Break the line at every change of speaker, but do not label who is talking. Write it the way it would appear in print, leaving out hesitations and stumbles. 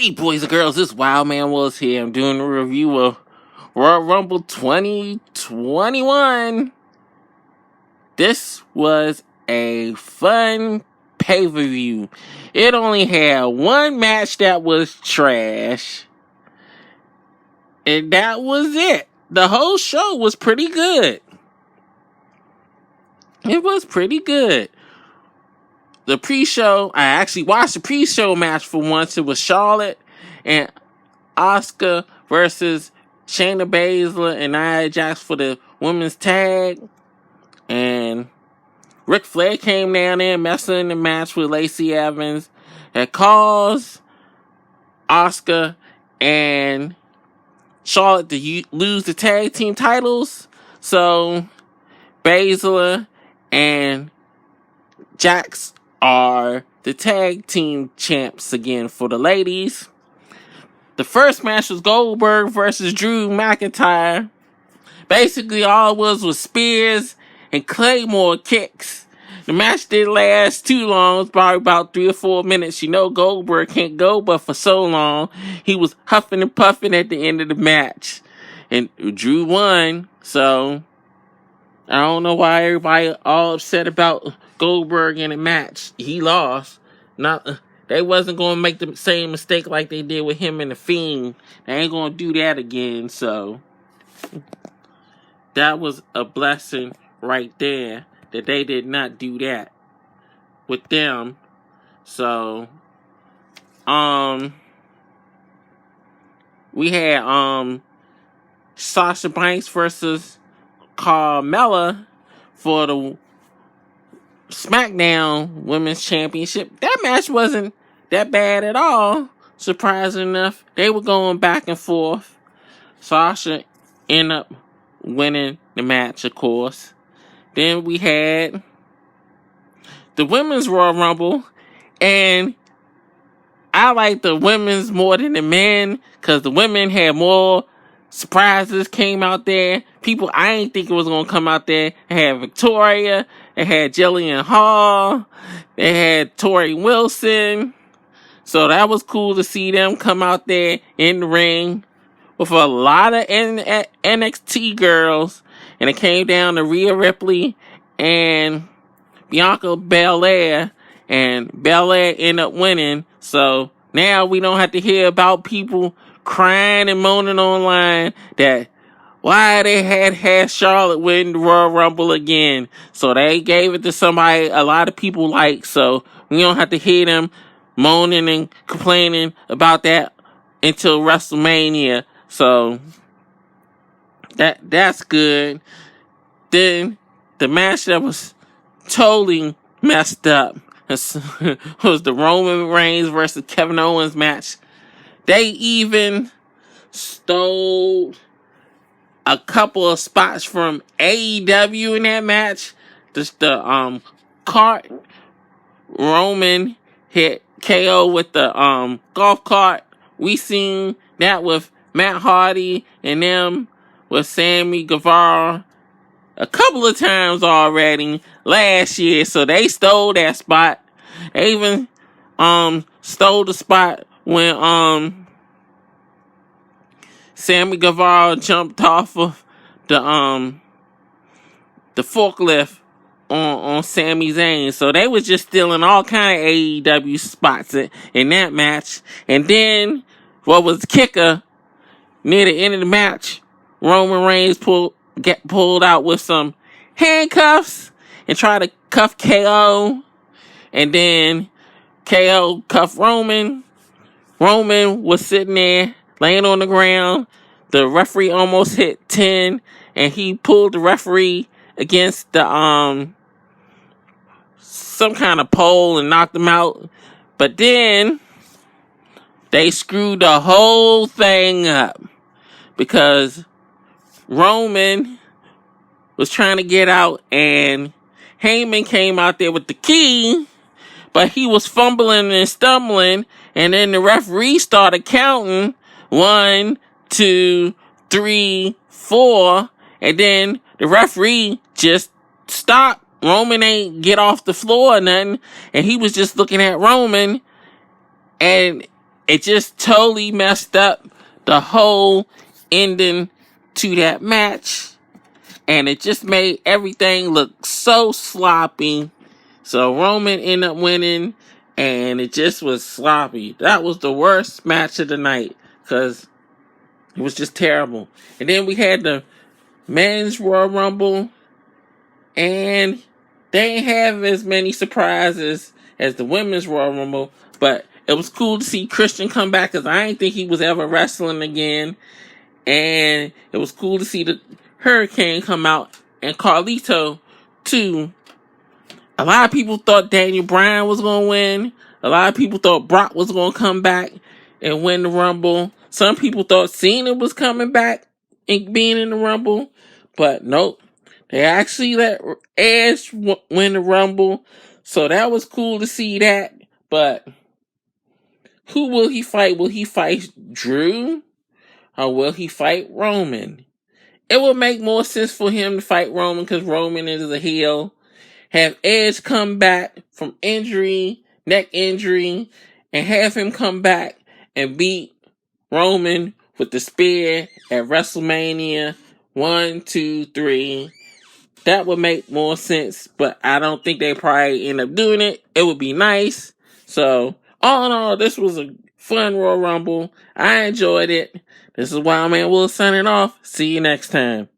Hey boys and girls, this Wild Man Willis here. I'm doing a review of Royal Rumble 2021. This was a fun pay-per-view. It only had one match that was trash, and that was it. The whole show was pretty good. It was pretty good. The pre-show, I actually watched the pre-show match for once. It was Charlotte and Asuka versus Shayna Baszler and Nia Jax for the women's tag. And Ric Flair came down there messing in the match with Lacey Evans. It caused Asuka and Charlotte to lose the tag team titles. So Baszler and Jax are the tag team champs again for the ladies. The first match was Goldberg versus Drew McIntyre. Basically, all it was spears and Claymore kicks. The match didn't last too long. It was probably about 3 or 4 minutes. You know Goldberg can't go but for so long. He was huffing and puffing at the end of the match. And Drew won, so I don't know why everybody all upset about Goldberg in the match. He lost. They wasn't going to make the same mistake like they did with him and the Fiend. They ain't going to do that again. So that was a blessing right there that they did not do that with them. So we had Sasha Banks versus Carmela for the Smackdown Women's Championship. That match wasn't that bad at all. Surprising enough, they were going back and forth. Sasha ended up winning the match, of course. Then we had the Women's Royal Rumble, and I like the women's more than the men because the women had more surprises came out there. People I ain't think it was gonna come out there. They had Victoria, they had Jillian Hall, they had Tori Wilson. So that was cool to see them come out there in the ring with a lot of NXT girls. And it came down to Rhea Ripley and Bianca Belair. And Belair ended up winning. So now we don't have to hear about people crying and moaning online that why they had Charlotte win the Royal Rumble again. So they gave it to somebody a lot of people like. So we don't have to hear them moaning and complaining about that until WrestleMania. So that's good. Then the match that was totally messed up was the Roman Reigns versus Kevin Owens match. They even stole a couple of spots from AEW in that match. Just the cart. Roman hit KO with the golf cart. We seen that with Matt Hardy and them with Sammy Guevara a couple of times already last year. So they stole that spot. They even stole the spot when Sammy Guevara jumped off of the forklift on Sami Zayn. So they was just stealing all kind of AEW spots in that match. And then what was the kicker, near the end of the match, Roman Reigns get pulled out with some handcuffs and tried to cuff KO. And then KO cuffed Roman. Roman was sitting there laying on the ground. The referee almost hit 10, and he pulled the referee against the some kind of pole and knocked him out. But then they screwed the whole thing up because Roman was trying to get out, and Heyman came out there with the key, but he was fumbling and stumbling, and then the referee started counting 1, 2, 3, 4, and then the referee just stopped. Roman ain't get off the floor or nothing, and he was just looking at Roman, and it just totally messed up the whole ending to that match. And it just made everything look so sloppy. So Roman ended up winning, and it just was sloppy. That was the worst match of the night, because it was just terrible. And then we had the men's Royal Rumble, and they didn't have as many surprises as the women's Royal Rumble, but it was cool to see Christian come back, because I didn't think he was ever wrestling again. And it was cool to see the Hurricane come out, and Carlito too. A lot of people thought Daniel Bryan was going to win. A lot of people thought Brock was going to come back and win the Rumble. Some people thought Cena was coming back and being in the Rumble. But nope. They actually let Edge win the Rumble. So that was cool to see that. But who will he fight? Will he fight Drew? Or will he fight Roman? It would make more sense for him to fight Roman, because Roman is a heel. Have Edge come back from injury, neck injury, and have him come back and beat Roman with the spear at WrestleMania 1, 2, 3. That would make more sense, but I don't think they probably end up doing it. It would be nice. So, all in all, this was a fun Royal Rumble. I enjoyed it. This is Wild Man Will signing off. See you next time.